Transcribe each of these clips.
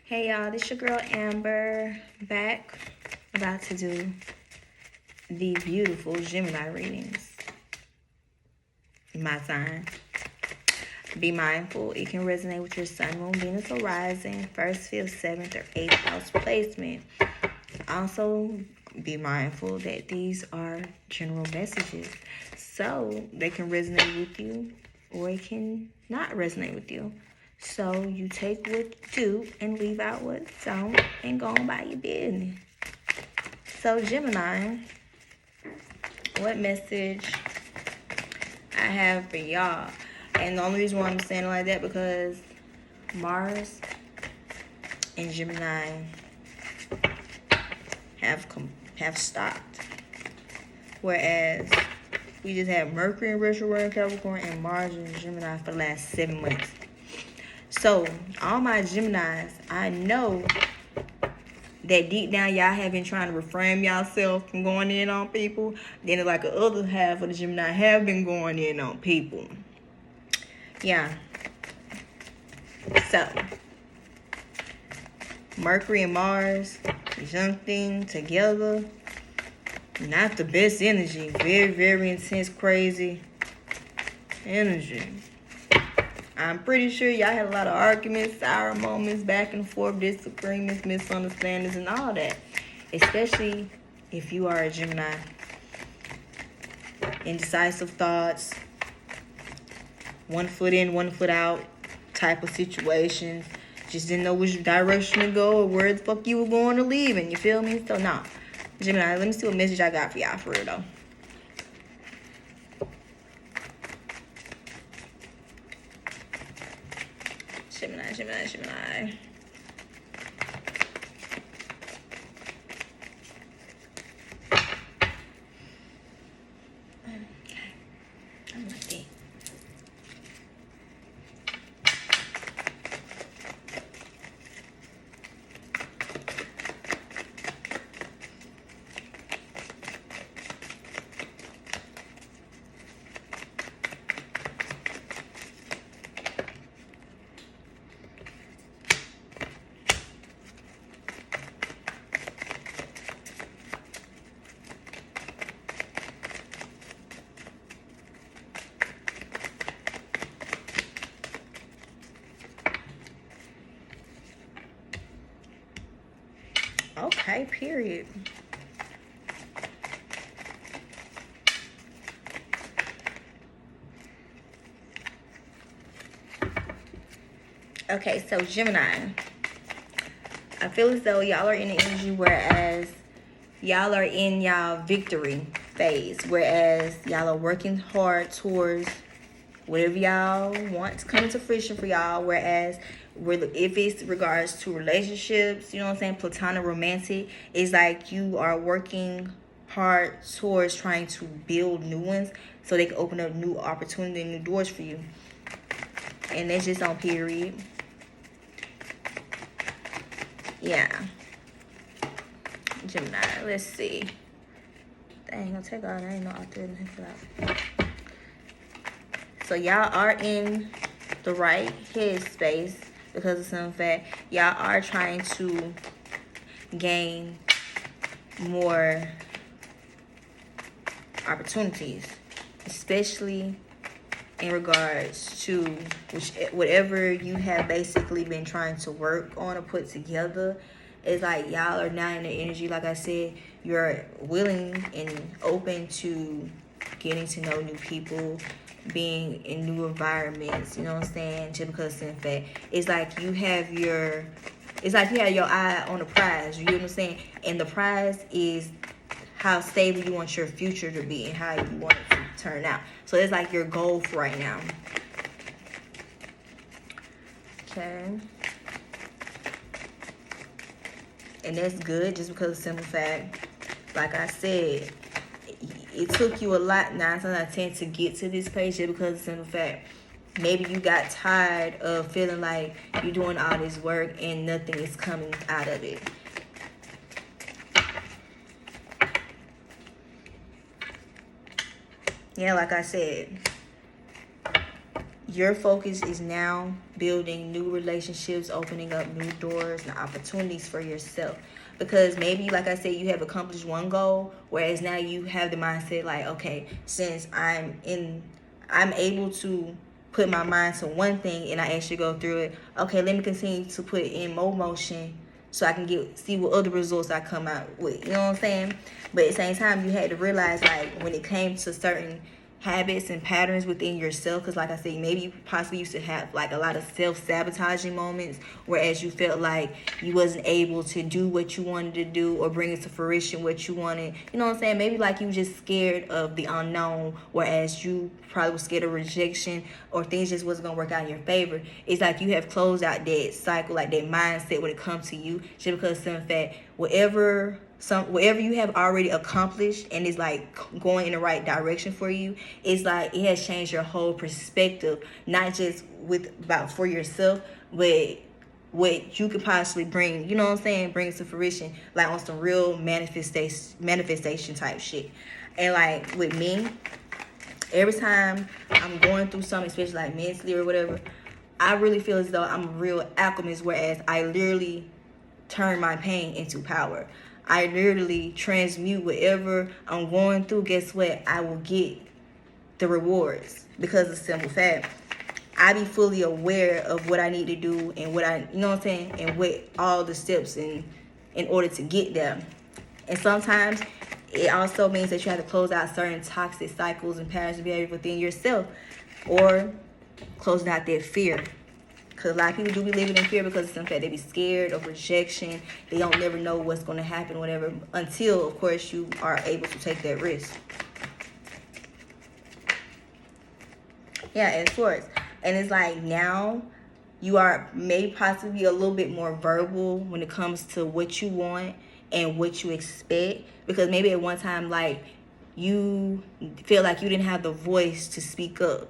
Hey y'all, this your girl Amber, back about to do the beautiful Gemini readings. My sign. Be mindful, it can resonate with your sun, moon, Venus, or rising, 1st, 5th, 7th, or 8th house placement. Also, be mindful that these are general messages, so they can resonate with you or it can not resonate with you. So you take what you do and leave out what don't and go on by your business. So Gemini, what message I have for y'all? And the only reason why I'm saying it like that because Mars and Gemini have stopped. Whereas we just had Mercury in retrograde in Capricorn and Mars in Gemini for the last 7 months. So, all my Geminis, I know that deep down y'all have been trying to refrain yourself from going in on people. Then like the other half of the Gemini have been going in on people. Yeah. So, Mercury and Mars, conjuncting together. Not the best energy. Very, very intense, crazy energy. I'm pretty sure y'all had a lot of arguments, sour moments, back and forth, disagreements, misunderstandings, and all that. Especially if you are a Gemini. Indecisive thoughts, one foot in, one foot out type of situations. Just didn't know which direction to go or where the fuck you were going to leave, and you feel me? So, no. Gemini, let me see what message I got for y'all for real, though. Gemini. Okay. I'm ready. Okay, period. Okay, so Gemini. I feel as though y'all are in the energy whereas y'all are in y'all victory phase. Whereas y'all are working hard towards whatever y'all want to come to fruition for y'all. Whereas if it's regards to relationships, you know what I'm saying, platonic, romantic, it's like you are working hard towards trying to build new ones so they can open up new opportunity and new doors for you. And that's just on period. Yeah. Gemini, let's see. Dang, I'll take all that. I ain't no out there. So y'all are in the right headspace because of some fact. Y'all are trying to gain more opportunities, especially in regards to whatever you have basically been trying to work on or put together. It's like y'all are now in the energy, like I said, you're willing and open to getting to know new people, being in new environments, you know what I'm saying? Just because in fact, it's like you have your eye on the prize, you know what I'm saying? And the prize is how stable you want your future to be and how you want it to turn out. So it's like your goal for right now. Okay. And that's good just because of the simple fact, like I said, it took you a lot 9 times out of 10 to get to this place just because of the simple fact. Maybe you got tired of feeling like you're doing all this work and nothing is coming out of it. Yeah, like I said, your focus is now building new relationships, opening up new doors and opportunities for yourself. Because maybe, like I said, you have accomplished one goal, whereas now you have the mindset like, okay, since I'm able to put my mind to one thing and I actually go through it, okay, let me continue to put in more motion so I can see what other results I come out with. You know what I'm saying? But at the same time, you had to realize, like, when it came to certain habits and patterns within yourself, because like I said, maybe you possibly used to have like a lot of self-sabotaging moments, whereas you felt like you wasn't able to do what you wanted to do or bring into fruition what you wanted. You know what I'm saying? Maybe like you were just scared of the unknown, whereas you probably was scared of rejection, or things just wasn't gonna work out in your favor. It's like you have closed out that cycle, like that mindset when it comes to you, just because some fact whatever you have already accomplished and is like going in the right direction for you, it's like it has changed your whole perspective, not just for yourself, but what you could possibly bring, you know what I'm saying, bring to fruition, like on some real manifestation type shit. And like with me, every time I'm going through something, especially like mentally or whatever, I really feel as though I'm a real alchemist, whereas I literally turn my pain into power. I literally transmute whatever I'm going through. Guess what? I will get the rewards, because of simple fact, I be fully aware of what I need to do and you know what I'm saying, and what all the steps in order to get there. And sometimes it also means that you have to close out certain toxic cycles and patterns of behavior within yourself, or closing out that fear. Because a lot of people do be living in fear because of some fact they be scared of rejection. They don't never know what's going to happen, whatever, until, of course, you are able to take that risk. Yeah, and sports. And it's like now you are maybe possibly a little bit more verbal when it comes to what you want and what you expect. Because maybe at one time, like, you feel like you didn't have the voice to speak up.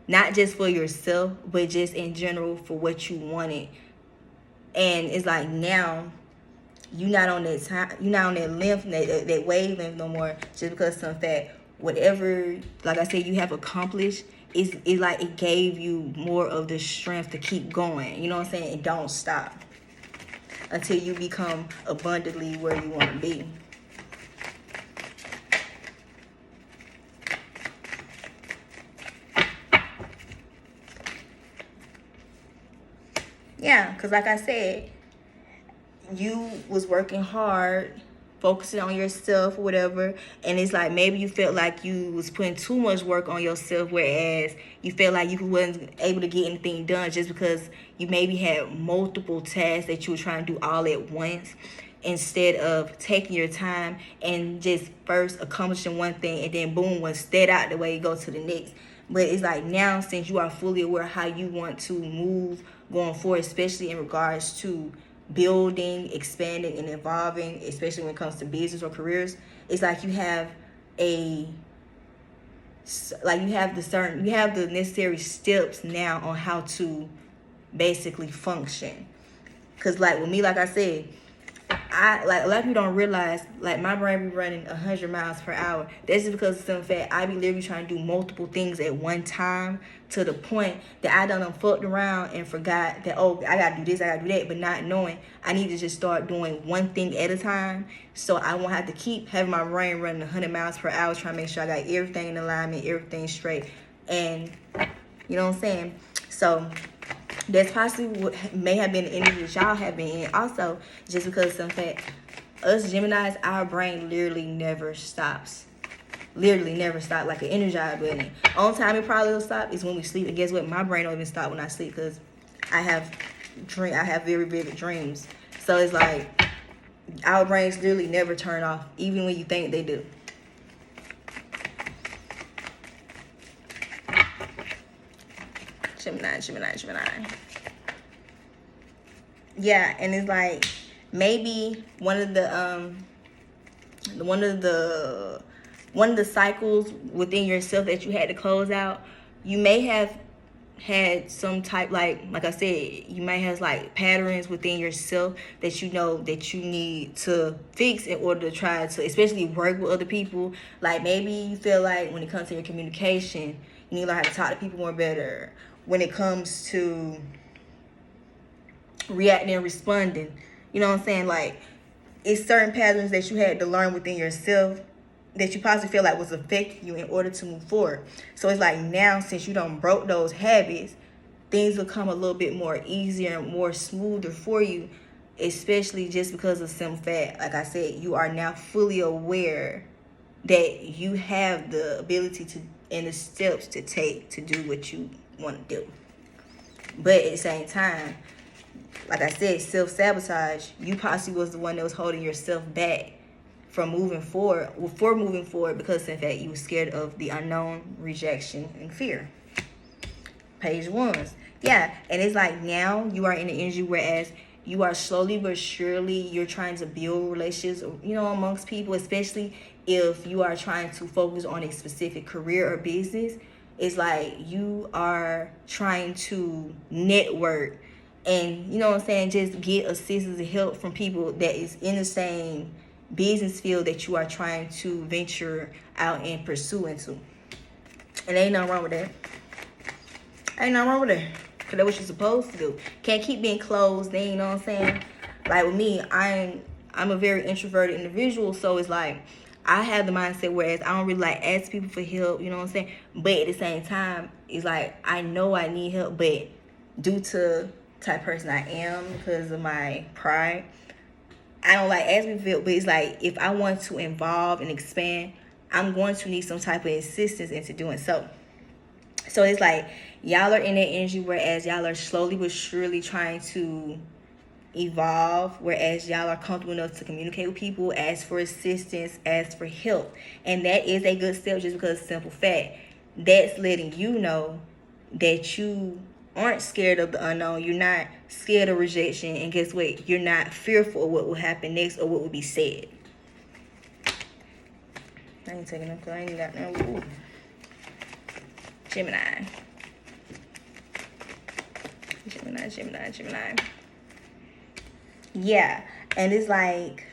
Not just for yourself, but just in general for what you wanted. And it's like now you're not on that time, you're not on that length, that wavelength no more, just because some fact whatever, like I said, you have accomplished, it's like it gave you more of the strength to keep going. You know what I'm saying? And don't stop until you become abundantly where you want to be. Yeah, because like I said, you was working hard, focusing on yourself or whatever, and it's like maybe you felt like you was putting too much work on yourself, whereas you felt like you wasn't able to get anything done just because you maybe had multiple tasks that you were trying to do all at once, instead of taking your time and just first accomplishing one thing and then boom, one step out the way, you go to the next. But it's like now, since you are fully aware of how you want to move going forward, especially in regards to building, expanding, and evolving, especially when it comes to business or careers, it's like you have the necessary steps now on how to basically function. Because like with me, like I said, a lot of people don't realize, like, my brain be running 100 miles per hour. That's just because of some fact I be literally trying to do multiple things at one time, to the point that I done fucked around and forgot that, oh, I gotta do this, I gotta do that, but not knowing I need to just start doing one thing at a time, so I won't have to keep having my brain running 100 miles per hour trying to make sure I got everything in alignment, everything straight. And you know what I'm saying? So that's possibly what may have been the energy that y'all have been in also, just because of some fact, us Geminis, our brain literally never stops. Literally never stop, like an energized button. Only time it probably will stop is when we sleep. And guess what? My brain don't even stop when I sleep, because I have very vivid dreams. So it's like our brains literally never turn off, even when you think they do. Gemini. Yeah, and it's like maybe one of the cycles within yourself that you had to close out, you may have had some type, like I said, you may have like patterns within yourself that you know that you need to fix in order to try to especially work with other people. Like maybe you feel like when it comes to your communication, you need to learn how to talk to people more better, when it comes to reacting and responding. You know what I'm saying? Like, it's certain patterns that you had to learn within yourself that you possibly feel like was affecting you in order to move forward. So it's like now, since you don't broke those habits, things will come a little bit more easier and more smoother for you, especially just because of some fact, like I said, you are now fully aware that you have the ability to and the steps to take to do what you want to do. But at the same time, like I said, self-sabotage, you possibly was the one that was holding yourself back from moving forward, because in fact you were scared of the unknown, rejection, and fear. Page ones. Yeah, and it's like now you are in the energy whereas you are slowly but surely, you're trying to build relationships, amongst people, especially if you are trying to focus on a specific career or business. It's like you are trying to network and, just get assistance and help from people that is in the same business field that you are trying to venture out and pursue into. And ain't nothing wrong with that. Ain't nothing wrong with that. Because that's what you're supposed to do. Can't keep being closed. Then, you know what I'm saying? Like with me, I'm a very introverted individual. So it's like I have the mindset whereas I don't really like ask people for help. You know what I'm saying? But at the same time, it's like I know I need help. But due to type of person I am, because of my pride, I don't like asking for help. But it's like if I want to evolve and expand, I'm going to need some type of assistance into doing so. So it's like y'all are in that energy whereas y'all are slowly but surely trying to evolve, whereas y'all are comfortable enough to communicate with people, ask for assistance, ask for help. And that is a good step just because simple fact. That's letting you know that you aren't scared of the unknown. You're not scared of rejection. And guess what? You're not fearful of what will happen next or what will be said. I ain't taking up because I ain't got no. Gemini. Yeah, and it's like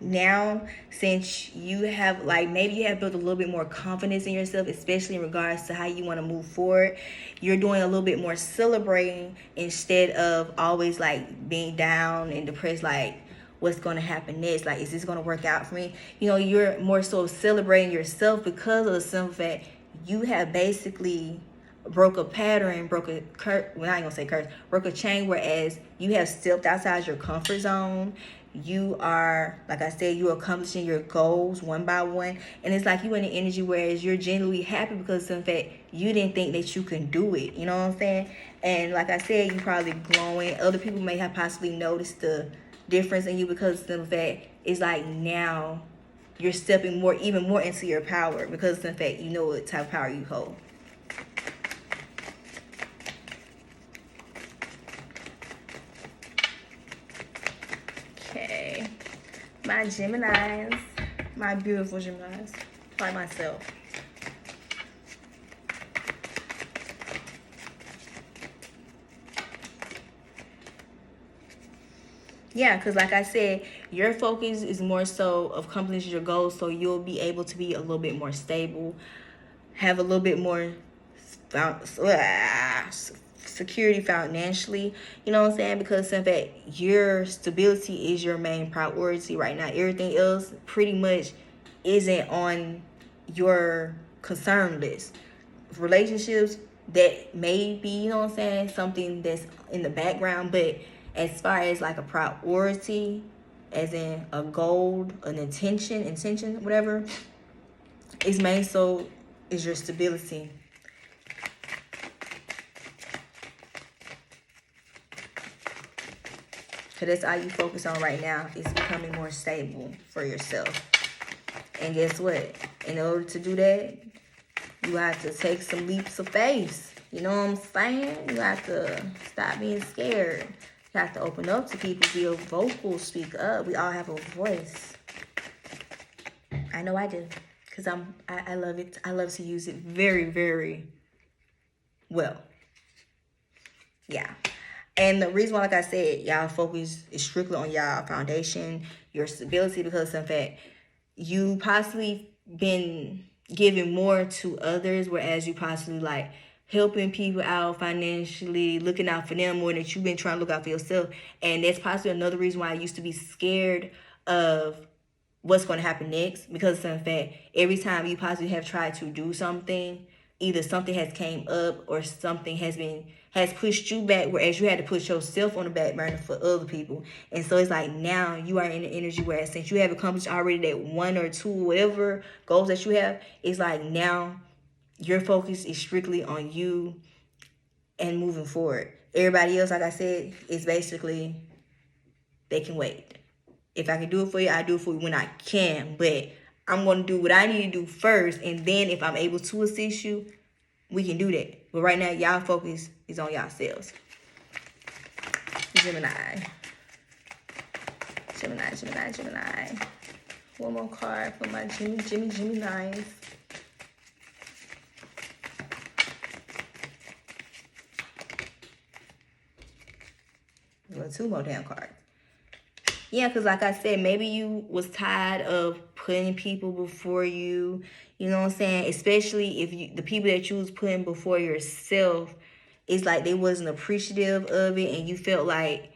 now since you have maybe you have built a little bit more confidence in yourself, especially in regards to how you want to move forward, you're doing a little bit more celebrating instead of always being down and depressed, what's going to happen next, is this going to work out for me? You're more so celebrating yourself because of the simple fact you have basically broke a pattern, broke a chain, whereas you have stepped outside your comfort zone. You are, like I said, you're accomplishing your goals one by one. And it's like you in the energy whereas you're genuinely happy because in fact you didn't think that you can do it. You know what I'm saying? And like I said, you probably glowing. Other people may have possibly noticed the difference in you because in fact it's like now you're stepping even more into your power because in fact you know what type of power you hold. Okay, my Geminis, my beautiful Geminis, like myself. Yeah, because like I said, your focus is more so of accomplishing your goals, so you'll be able to be a little bit more stable, have a little bit more security financially. You know what I'm saying? Because in fact, your stability is your main priority right now. Everything else pretty much isn't on your concern list. Relationships, that may be, you know what I'm saying, something that's in the background, but as far as a priority, as in a goal, an intention, whatever, is main so is your stability. Because that's all you focus on right now is becoming more stable for yourself. And guess what? In order to do that, you have to take some leaps of faith. You know what I'm saying? You have to stop being scared. You have to open up to people, be vocal, speak up. We all have a voice. I know I do. Because I love it. I love to use it very, very well. Yeah. And the reason why, like I said, y'all focus is strictly on y'all foundation, your stability, because in fact, you possibly been giving more to others, whereas you possibly helping people out financially, looking out for them more than you've been trying to look out for yourself. And that's possibly another reason why I used to be scared of what's going to happen next, because in fact, every time you possibly have tried to do something, either something has came up or something has pushed you back, whereas you had to put yourself on the back burner for other people. And so it's like now you are in the energy where since you have accomplished already that 1 or 2 whatever goals that you have, it's like now your focus is strictly on you and moving forward. Everybody else, like I said, is basically, they can wait. If I can do it for you, I do it for you when I can. But I'm going to do what I need to do first. And then if I'm able to assist you, we can do that. But right now, y'all focus is on yourselves. Gemini. One more card for my Geminis. Well, 2 more damn cards. Yeah, because like I said, maybe you was tired of putting people before you. You know what I'm saying? Especially if the people that you was putting before yourself, it's like they wasn't appreciative of it, and you felt like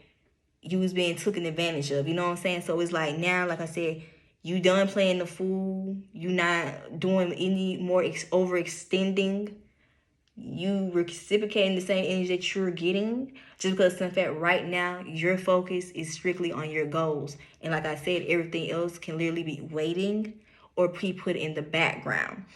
you was being taken advantage of. You know what I'm saying? So it's like now, like I said, you done playing the fool. You not doing any more overextending. You reciprocating the same energy that you're getting, just because in fact right now your focus is strictly on your goals. And like I said, everything else can literally be waiting or be put in the background,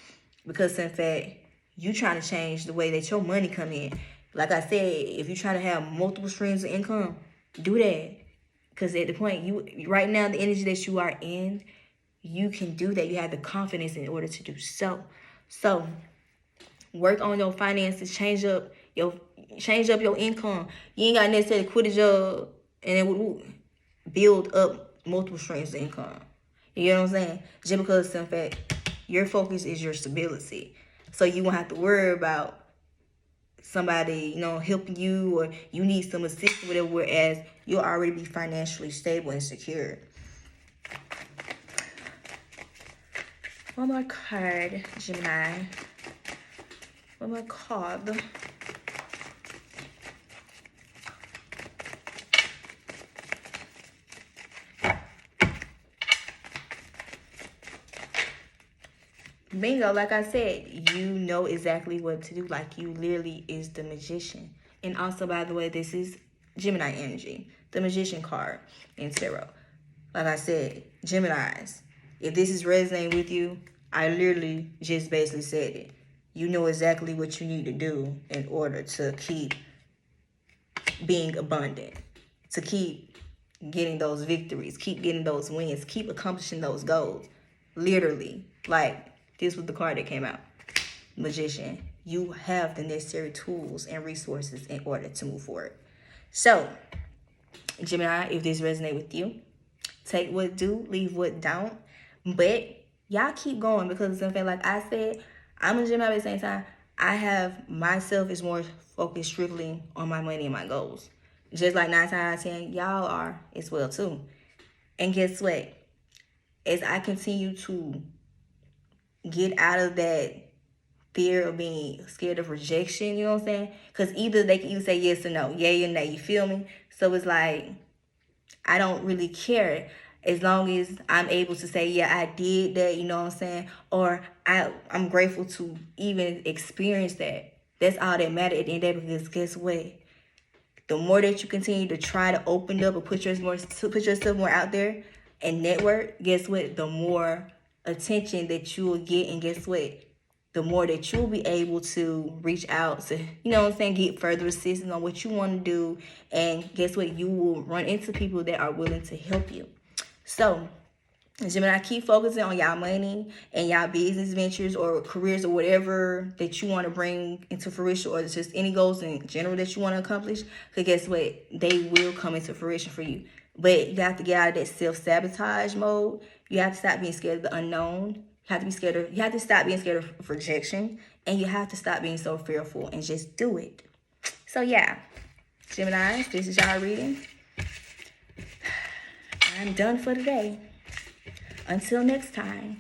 because in fact you trying to change the way that your money come in. Like I said, if you're trying to have multiple streams of income, do that, because at the point you right now, the energy that you are in, you can do that. You have the confidence in order to do so. So work on your finances, change up your income. You ain't got to necessarily quit a job and then build up multiple streams of income. You know what I'm saying? Just because in fact your focus is your stability. So you won't have to worry about somebody, helping you, or you need some assistance, whatever, whereas you'll already be financially stable and secure. One more card, Gemini. One more card. Bingo, like I said, you know exactly what to do. Like, you literally is the magician. And also, by the way, this is Gemini energy, the magician card in tarot. Like I said, Geminis, if this is resonating with you, I literally just basically said it. You know exactly what you need to do in order to keep being abundant, to keep getting those victories, keep getting those wins, keep accomplishing those goals. Literally, like, this was the card that came out. Magician. You have the necessary tools and resources in order to move forward. So, Gemini, if this resonates with you, take what do, leave what don't. But y'all keep going, because in fact, like I said, I'm a Gemini, but at the same time, I have myself is more focused strictly on my money and my goals. Just like 9 times out of 10, y'all are as well too. And guess what? As I continue to get out of that fear of being scared of rejection, you know what I'm saying? Because they can either say yes or no, yay or nay, you feel me? So it's like, I don't really care. As long as I'm able to say, yeah, I did that, you know what I'm saying? Or I'm grateful to even experience that. That's all that matters at the end of the day, because guess what? The more that you continue to try to open up or put yourself more out there and network, guess what? The more attention that you will get, and guess what? The more that you'll be able to reach out to, you know what I'm saying, get further assistance on what you want to do. And guess what? You will run into people that are willing to help you. So, Gemini, keep focusing on y'all money and y'all business ventures or careers or whatever that you want to bring into fruition, or just any goals in general that you want to accomplish. Because guess what? They will come into fruition for you. But you have to get out of that self-sabotage mode. You have to stop being scared of the unknown. You have to stop being scared of rejection. And you have to stop being so fearful and just do it. So yeah, Gemini, this is y'all reading. I'm done for today. Until next time.